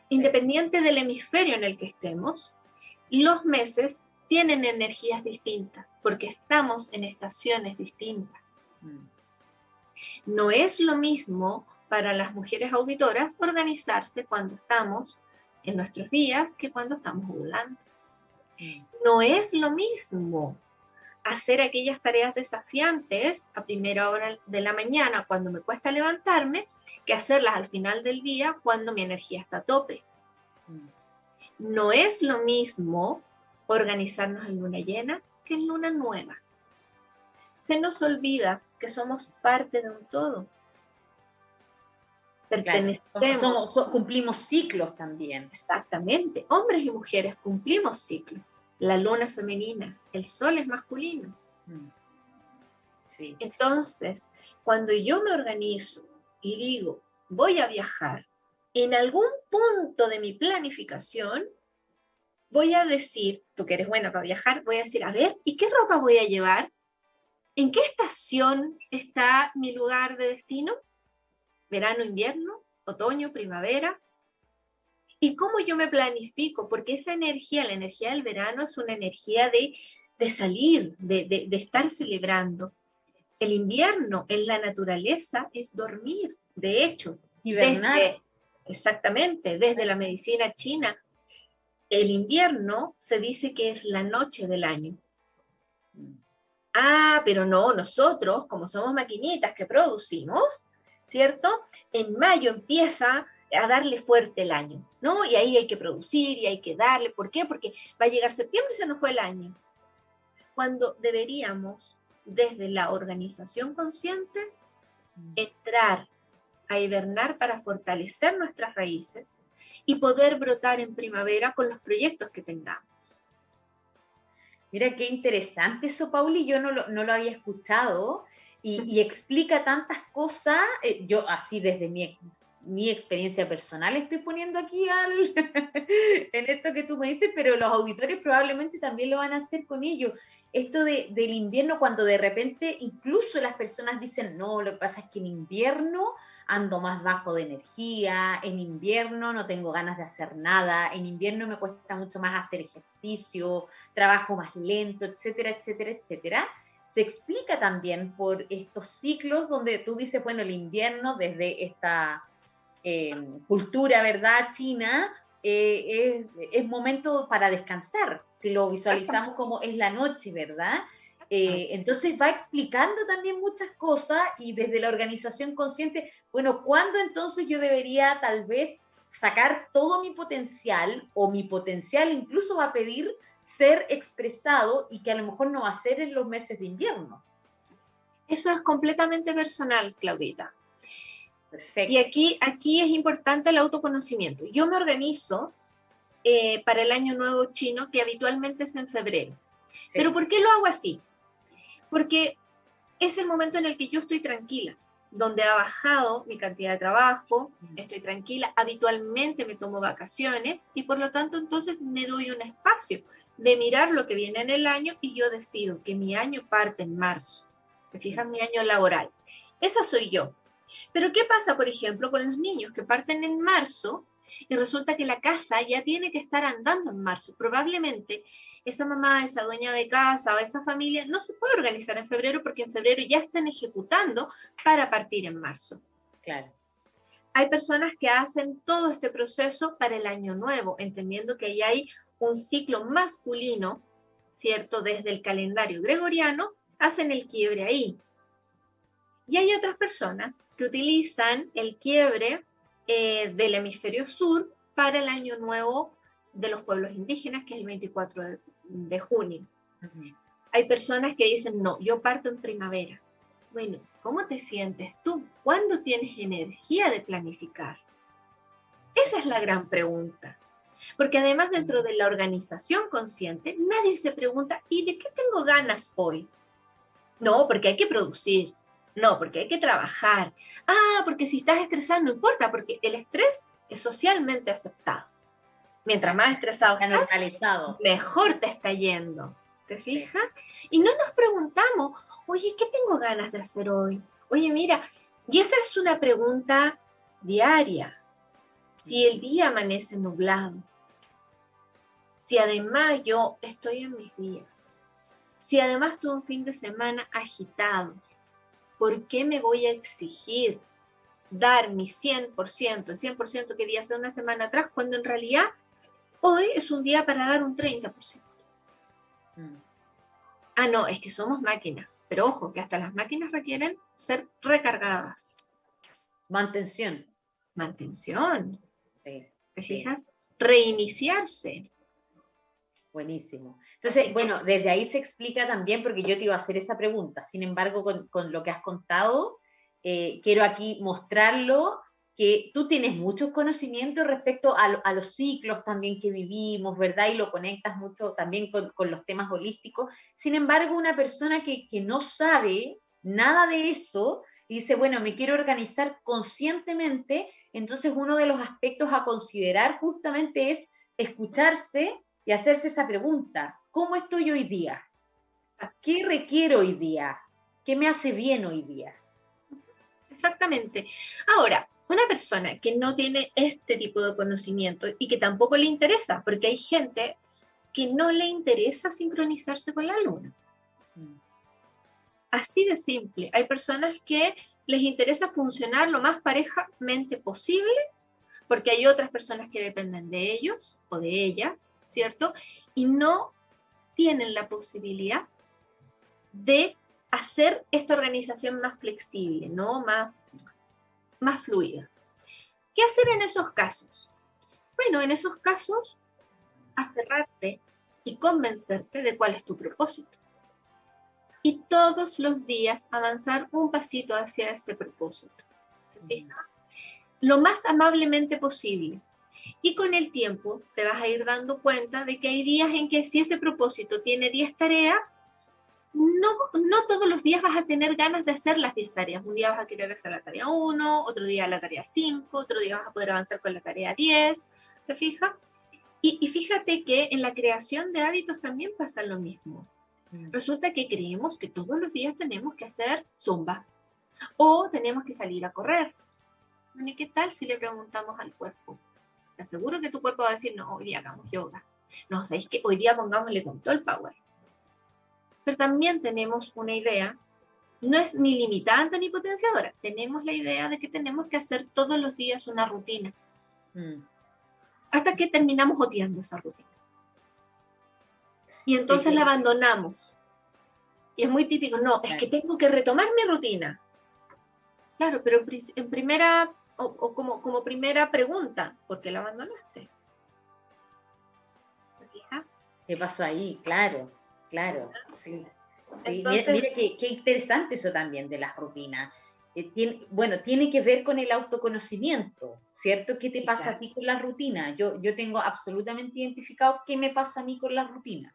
Independiente del hemisferio en el que estemos, los meses tienen energías distintas porque estamos en estaciones distintas. No es lo mismo para las mujeres auditoras organizarse cuando estamos en nuestros días que cuando estamos ovulando. No es lo mismo hacer aquellas tareas desafiantes a primera hora de la mañana cuando me cuesta levantarme que hacerlas al final del día cuando mi energía está a tope. No es lo mismo organizarnos en luna llena que en luna nueva. Se nos olvida que somos parte de un todo. Pertenecemos. Claro, cumplimos ciclos también. Exactamente. Hombres y mujeres cumplimos ciclos. La luna es femenina, el sol es masculino. Sí. Entonces, cuando yo me organizo y digo, voy a viajar, en algún punto de mi planificación, voy a decir, tú que eres buena para viajar, voy a decir, a ver, ¿y qué ropa voy a llevar? ¿En qué estación está mi lugar de destino? ¿Verano, invierno, otoño, primavera? ¿Y cómo yo me planifico? Porque esa energía, la energía del verano, es una energía de salir, de estar celebrando. El invierno en la naturaleza es dormir. De hecho, hibernar. Exactamente, desde la medicina china, el invierno se dice que es la noche del año. Ah, pero no, nosotros, como somos maquinitas que producimos, ¿cierto? En mayo empieza a darle fuerte el año, ¿no? Y ahí hay que producir y hay que darle. ¿Por qué? Porque va a llegar septiembre y se nos fue el año. Cuando deberíamos, desde la organización consciente, entrar a hibernar para fortalecer nuestras raíces y poder brotar en primavera con los proyectos que tengamos. Mira qué interesante eso, Pauli, yo no lo había escuchado y explica tantas cosas, yo así desde mi experiencia personal estoy poniendo aquí en esto que tú me dices, pero los auditores probablemente también lo van a hacer con ellos. Esto del invierno, cuando de repente incluso las personas dicen, no, lo que pasa es que en invierno ando más bajo de energía, en invierno no tengo ganas de hacer nada, en invierno me cuesta mucho más hacer ejercicio, trabajo más lento, etcétera, etcétera, etcétera. Se explica también por estos ciclos donde tú dices, bueno, el invierno desde esta cultura, ¿verdad?, china, es momento para descansar, si lo visualizamos como es la noche, ¿verdad? Entonces va explicando también muchas cosas y desde la organización consciente, bueno, ¿cuándo entonces yo debería tal vez sacar todo mi potencial o mi potencial incluso va a pedir ser expresado y que a lo mejor no va a ser en los meses de invierno? Eso es completamente personal, Claudita. Perfecto. Y aquí es importante el autoconocimiento. Yo me organizo para el Año Nuevo Chino, que habitualmente es en febrero. Sí. ¿Pero por qué lo hago así? Porque es el momento en el que yo estoy tranquila, donde ha bajado mi cantidad de trabajo, estoy tranquila, habitualmente me tomo vacaciones y por lo tanto entonces me doy un espacio de mirar lo que viene en el año y yo decido que mi año parte en marzo. ¿Te fijas? Mi año laboral. Esa soy yo. Pero ¿qué pasa, por ejemplo, con los niños que parten en marzo y resulta que la casa ya tiene que estar andando en marzo? Probablemente esa mamá, esa dueña de casa o esa familia no se puede organizar en febrero porque en febrero ya están ejecutando para partir en marzo. Claro. Hay personas que hacen todo este proceso para el año nuevo, entendiendo que ahí hay un ciclo masculino, ¿cierto? Desde el calendario gregoriano, hacen el quiebre ahí. Y hay otras personas que utilizan el quiebre del hemisferio sur para el año nuevo de los pueblos indígenas, que es el 24 de junio. Hay personas que dicen, no, yo parto en primavera. Bueno, ¿cómo te sientes tú? ¿Cuándo tienes energía de planificar? Esa es la gran pregunta. Porque además dentro de la organización consciente, nadie se pregunta, ¿y de qué tengo ganas hoy? No, porque hay que producir. No, porque hay que trabajar. Ah, porque si estás estresado no importa, porque el estrés es socialmente aceptado. Mientras más estresado Está estás, normalizado. mejor te está yendo. ¿Te Sí. fijas? Y no nos preguntamos, oye, ¿qué tengo ganas de hacer hoy? Oye, mira, y esa es una pregunta diaria. Si el día amanece nublado, si además yo estoy en mis días, si además tuve un fin de semana agitado, ¿por qué me voy a exigir dar mi 100%, el 100% que di hace una semana atrás, cuando en realidad hoy es un día para dar un 30%? Ah, no, es que somos máquinas, pero ojo, que hasta las máquinas requieren ser recargadas. Mantención. Mantención, Sí. ¿te Sí. fijas? Reiniciarse. Buenísimo. Entonces, Así que- bueno, desde ahí se explica también, porque yo te iba a hacer esa pregunta. Sin embargo, con lo que has contado, quiero aquí mostrarlo, que tú tienes muchos conocimientos respecto a los ciclos también que vivimos, ¿verdad? Y lo conectas mucho también con los temas holísticos. Sin embargo, una persona que no sabe nada de eso y dice, bueno, me quiero organizar conscientemente, entonces uno de los aspectos a considerar justamente es escucharse y hacerse esa pregunta, ¿cómo estoy hoy día? ¿Qué requiero hoy día? ¿Qué me hace bien hoy día? Exactamente. Ahora, una persona que no tiene este tipo de conocimiento y que tampoco le interesa, porque hay gente que no le interesa sincronizarse con la luna. Así de simple. Hay personas que les interesa funcionar lo más parejamente posible, porque hay otras personas que dependen de ellos o de ellas, ¿cierto? Y no tienen la posibilidad de hacer esta organización más flexible, ¿no? Más fluida. ¿Qué hacer en esos casos? Bueno, en esos casos, aferrarte y convencerte de cuál es tu propósito. Y todos los días avanzar un pasito hacia ese propósito. Lo más amablemente posible. Y con el tiempo te vas a ir dando cuenta de que hay días en que si ese propósito tiene 10 tareas, no todos los días vas a tener ganas de hacer las 10 tareas. Un día vas a querer hacer la tarea 1, otro día la tarea 5, otro día vas a poder avanzar con la tarea 10. ¿Te fijas? Y fíjate que en la creación de hábitos también pasa lo mismo. Resulta que creemos que todos los días tenemos que hacer zumba o tenemos que salir a correr. ¿Y qué tal si le preguntamos al cuerpo? Te aseguro que tu cuerpo va a decir, no, hoy día hagamos yoga. No, ¿sabéis que hoy día pongámosle con todo el power? Pero también tenemos una idea, no es ni limitante ni potenciadora, tenemos la idea de que tenemos que hacer todos los días una rutina. Hasta que terminamos odiando esa rutina. Y entonces la abandonamos. Y es muy típico, no, es que tengo que retomar mi rutina. Claro, pero en primera, o como primera pregunta, ¿por qué la abandonaste? ¿Qué pasó ahí? Claro, claro, sí. Sí, Entonces, mira qué interesante eso también de las rutinas. Tiene que ver con el autoconocimiento, ¿cierto? ¿Qué te pasa a ti con la rutina? Yo tengo absolutamente identificado qué me pasa a mí con la rutina.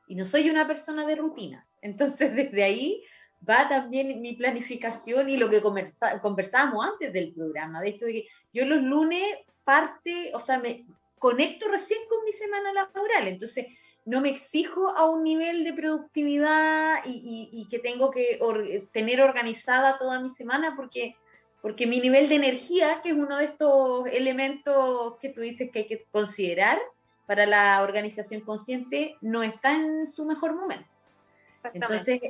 Y no soy una persona de rutinas. Entonces, desde ahí va también mi planificación y lo que conversábamos antes del programa, de esto de que yo los lunes me conecto recién con mi semana laboral. Entonces, no me exijo a un nivel de productividad y que tengo que tener organizada toda mi semana porque mi nivel de energía, que es uno de estos elementos que tú dices que hay que considerar para la organización consciente, no está en su mejor momento. Entonces,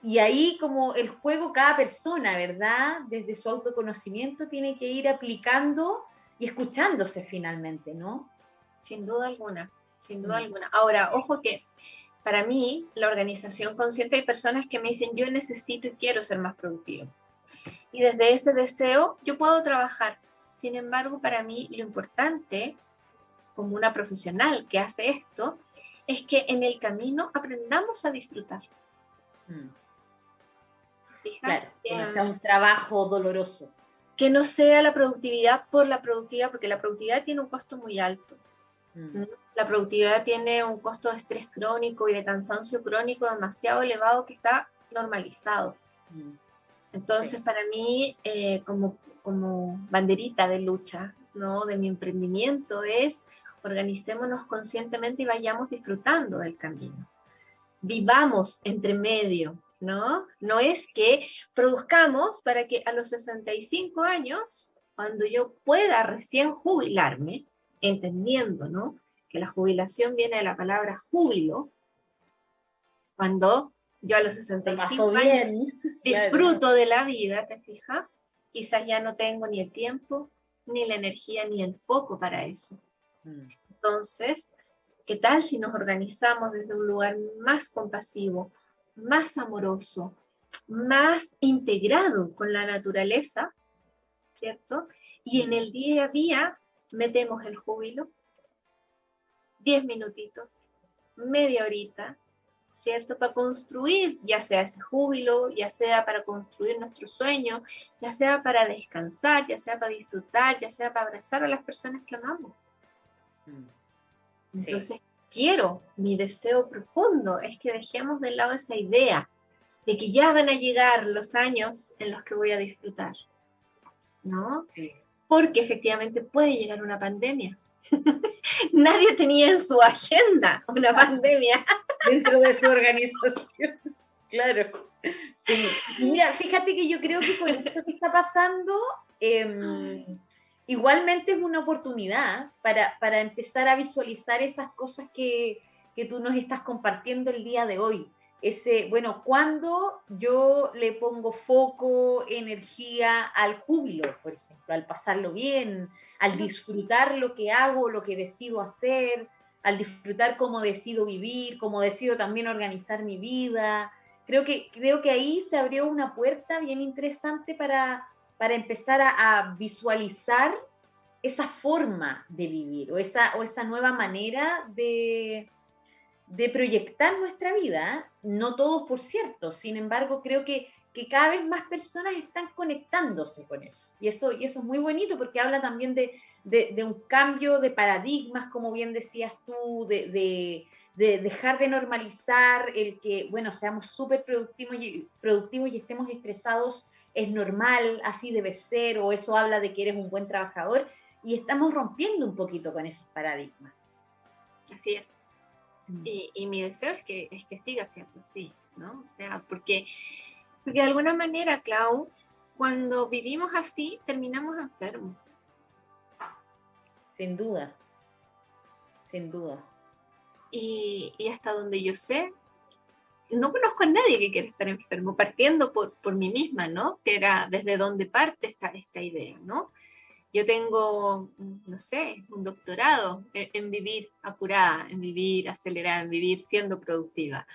y ahí como el juego, cada persona, ¿verdad? Desde su autoconocimiento tiene que ir aplicando y escuchándose finalmente, ¿no? Sin duda alguna. Sin duda alguna. Ahora, ojo que para mí, la organización consciente, hay personas que me dicen, yo necesito y quiero ser más productivo. Y desde ese deseo yo puedo trabajar. Sin embargo, para mí lo importante, como una profesional que hace esto, es que en el camino aprendamos a disfrutar. Claro, que no sea un trabajo doloroso. Que no sea la productividad por la productividad, porque la productividad tiene un costo muy alto. La productividad tiene un costo de estrés crónico y de cansancio crónico demasiado elevado que está normalizado. Entonces, sí, para mí, como banderita de lucha, ¿no?, de mi emprendimiento es: organicémonos conscientemente y vayamos disfrutando del camino. Vivamos entre medio, ¿no? No es que produzcamos para que a los 65 años, cuando yo pueda recién jubilarme, entendiendo, ¿no?, que la jubilación viene de la palabra júbilo, cuando yo a los 65 años disfruto, claro, de la vida, ¿te fijas? Quizás ya no tengo ni el tiempo, ni la energía, ni el foco para eso. Entonces, ¿qué tal si nos organizamos desde un lugar más compasivo, más amoroso, más integrado con la naturaleza, ¿cierto? Y en el día a día metemos el júbilo, 10 minutitos, media horita, ¿cierto? Para construir, ya sea ese júbilo, ya sea para construir nuestro sueño, ya sea para descansar, ya sea para disfrutar, ya sea para abrazar a las personas que amamos. Entonces, mi deseo profundo es que dejemos de lado esa idea de que ya van a llegar los años en los que voy a disfrutar, ¿no? Sí. Porque efectivamente puede llegar una pandemia. Nadie tenía en su agenda una pandemia. Dentro de su organización. Claro. Sí. Mira, fíjate que yo creo que con esto que está pasando, igualmente es una oportunidad para empezar a visualizar esas cosas que tú nos estás compartiendo el día de hoy. Cuando yo le pongo foco, energía al júbilo, por ejemplo, al pasarlo bien, al disfrutar lo que hago, lo que decido hacer, al disfrutar cómo decido vivir, cómo decido también organizar mi vida. Creo que ahí se abrió una puerta bien interesante para empezar a visualizar esa forma de vivir o esa nueva manera de proyectar nuestra vida. No todos, por cierto, sin embargo, creo que cada vez más personas están conectándose con eso. Y eso es muy bonito porque habla también de un cambio de paradigmas, como bien decías tú, de dejar de normalizar el que, bueno, seamos súper productivos y estemos estresados, es normal, así debe ser, o eso habla de que eres un buen trabajador, y estamos rompiendo un poquito con esos paradigmas. Así es. Y mi deseo es que siga siendo así, ¿no? O sea, porque de alguna manera, Clau, cuando vivimos así, terminamos enfermos. Sin duda. Sin duda. Y hasta donde yo sé, no conozco a nadie que quiera estar enfermo, partiendo por mí misma, ¿no? Que era desde donde parte esta idea, ¿no? Yo tengo, no sé, un doctorado en vivir apurada, en vivir acelerada, en vivir siendo productiva.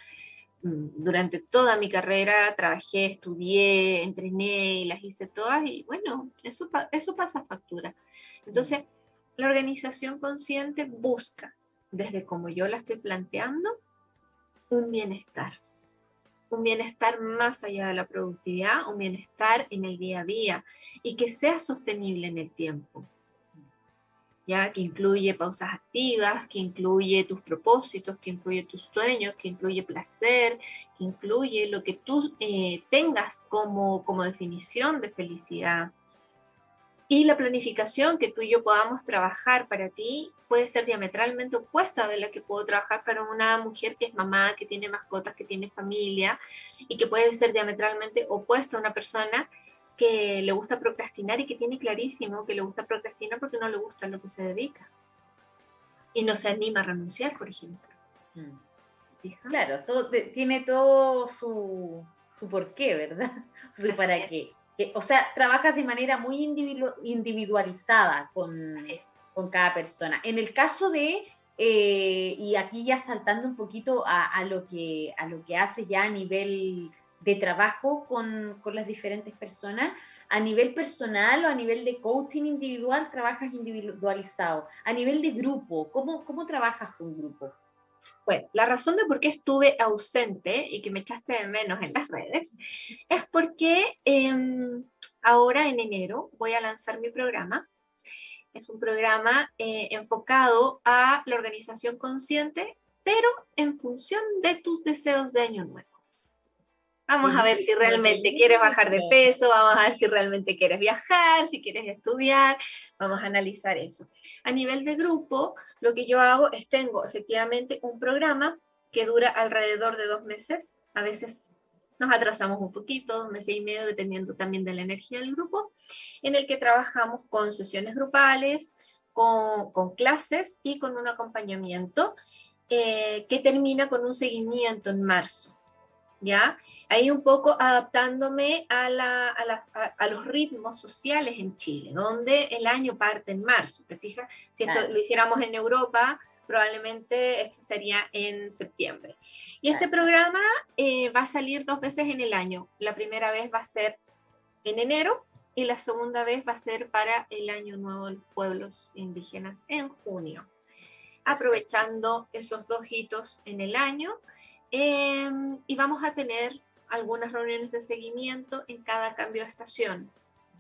Durante toda mi carrera trabajé, estudié, entrené y las hice todas, y bueno, eso pasa factura. Entonces, la organización consciente busca, desde como yo la estoy planteando, un bienestar más allá de la productividad, un bienestar en el día a día y que sea sostenible en el tiempo, ya que incluye pausas activas, que incluye tus propósitos, que incluye tus sueños, que incluye placer, que incluye lo que tú tengas como definición de felicidad. Y la planificación que tú y yo podamos trabajar para ti puede ser diametralmente opuesta de la que puedo trabajar para una mujer que es mamá, que tiene mascotas, que tiene familia, y que puede ser diametralmente opuesta a una persona que le gusta procrastinar y que tiene clarísimo que le gusta procrastinar porque no le gusta lo que se dedica. Y no se anima a renunciar, por ejemplo. Claro, tiene todo su porqué, ¿verdad? Su para qué. O sea, trabajas de manera muy individualizada con cada persona. En el caso de, y aquí ya saltando un poquito a lo que haces ya a nivel de trabajo con las diferentes personas? ¿A nivel personal o a nivel de coaching individual trabajas individualizado? ¿A nivel de grupo? ¿Cómo trabajas con grupo? Bueno, la razón de por qué estuve ausente y que me echaste de menos en las redes es porque ahora en enero voy a lanzar mi programa. Es un programa enfocado a la organización consciente, pero en función de tus deseos de año nuevo. Vamos a ver si realmente quieres bajar de peso, vamos a ver si realmente quieres viajar, si quieres estudiar, vamos a analizar eso. A nivel de grupo, lo que yo hago es tengo efectivamente un programa que dura alrededor de 2 meses, a veces nos atrasamos un poquito, 2 meses y medio, dependiendo también de la energía del grupo, en el que trabajamos con sesiones grupales, con clases y con un acompañamiento que termina con un seguimiento en marzo. ¿Ya? Ahí un poco adaptándome a los ritmos sociales en Chile, donde el año parte en marzo, ¿te fijas? Si esto lo hiciéramos en Europa, probablemente esto sería en septiembre. Y este programa va a salir 2 veces en el año. La primera vez va a ser en enero y la segunda vez va a ser para el Año Nuevo de los Pueblos Indígenas en junio, aprovechando esos 2 hitos en el año. Y vamos a tener algunas reuniones de seguimiento en cada cambio de estación,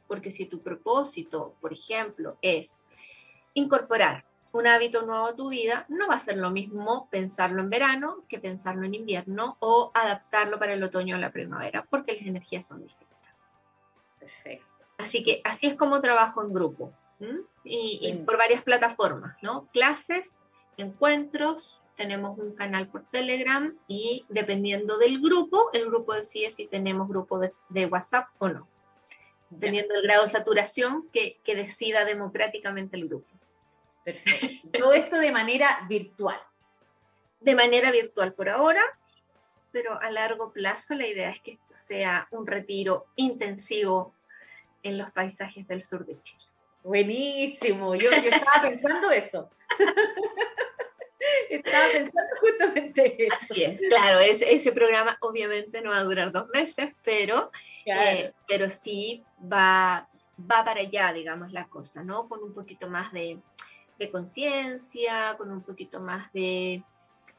porque si tu propósito, por ejemplo, es incorporar un hábito nuevo a tu vida, no va a ser lo mismo pensarlo en verano que pensarlo en invierno o adaptarlo para el otoño o la primavera, porque las energías son distintas. Perfecto. Así que así es como trabajo en grupo, y por varias plataformas, ¿no? Clases, encuentros, tenemos un canal por Telegram y dependiendo del grupo, el grupo decide si tenemos grupo de WhatsApp o no, dependiendo del grado de saturación que decida democráticamente el grupo. Perfecto. Todo esto de manera virtual. De manera virtual por ahora, pero a largo plazo la idea es que esto sea un retiro intensivo en los paisajes del sur de Chile. Buenísimo, yo estaba pensando eso. Estaba pensando justamente eso. Así es, claro, ese programa obviamente no va a durar 2 meses, pero, claro. Pero sí va para allá, digamos, la cosa, ¿no? Con un poquito más de conciencia, con un poquito más de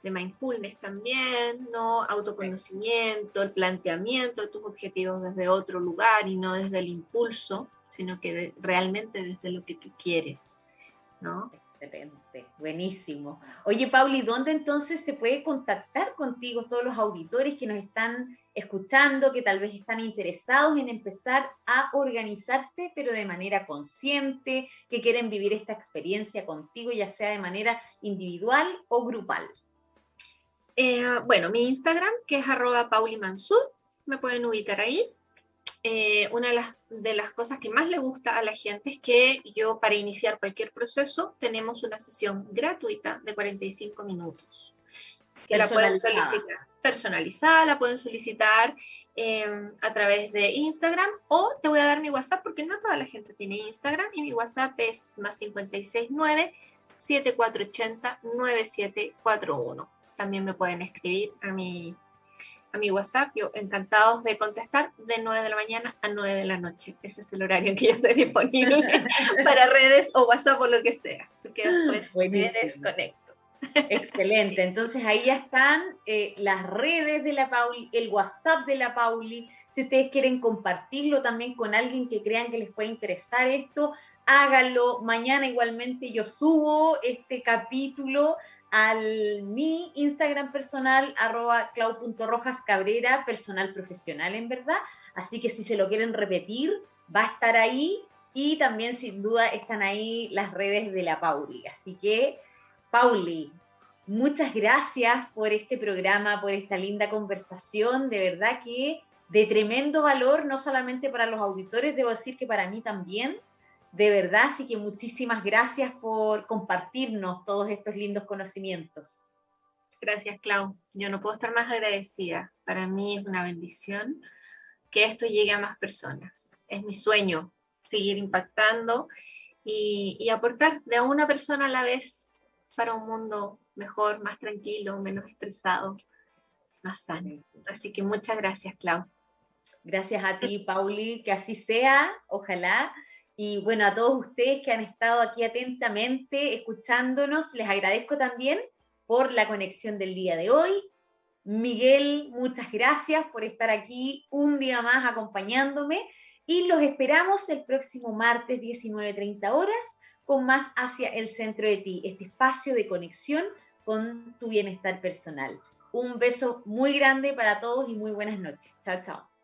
mindfulness también, ¿no? Autoconocimiento, el planteamiento de tus objetivos desde otro lugar y no desde el impulso, sino que realmente desde lo que tú quieres, ¿no? Excelente, buenísimo. Oye, Pauli, ¿dónde entonces se puede contactar contigo todos los auditores que nos están escuchando, que tal vez están interesados en empezar a organizarse, pero de manera consciente, que quieren vivir esta experiencia contigo, ya sea de manera individual o grupal? Bueno, mi Instagram, que es @paulimansur, me pueden ubicar ahí. Una de las cosas que más le gusta a la gente es que yo, para iniciar cualquier proceso, tenemos una sesión gratuita de 45 minutos. Que la pueden solicitar personalizada, la pueden solicitar a través de Instagram, o te voy a dar mi WhatsApp porque no toda la gente tiene Instagram y mi WhatsApp es +569 7480 9741. También me pueden escribir a mi WhatsApp, yo encantados de contestar de 9 de la mañana a 9 de la noche. Ese es el horario en que yo estoy disponible para redes o WhatsApp o lo que sea, porque después me desconecto. Excelente, entonces ahí ya están las redes de la Pauli, el WhatsApp de la Pauli. Si ustedes quieren compartirlo también con alguien que crean que les puede interesar esto, háganlo. Mañana igualmente yo subo este capítulo mi Instagram personal, @clau.rojascabrera, personal profesional en verdad. Así que si se lo quieren repetir, va a estar ahí. Y también sin duda están ahí las redes de la Pauli. Así que, Pauli, muchas gracias por este programa, por esta linda conversación. De verdad que de tremendo valor, no solamente para los auditores, debo decir que para mí también. De verdad, así que muchísimas gracias por compartirnos todos estos lindos conocimientos. Gracias, Clau. Yo no puedo estar más agradecida. Para mí es una bendición que esto llegue a más personas. Es mi sueño seguir impactando y aportar de a una persona a la vez para un mundo mejor, más tranquilo, menos estresado, más sano. Así que muchas gracias, Clau. Gracias a ti, Pauli, que así sea, ojalá. Y bueno, a todos ustedes que han estado aquí atentamente escuchándonos, les agradezco también por la conexión del día de hoy. Miguel, muchas gracias por estar aquí un día más acompañándome y los esperamos el próximo martes 19:30 horas con más Hacia el Centro de Ti, este espacio de conexión con tu bienestar personal. Un beso muy grande para todos y muy buenas noches. Chao, chao.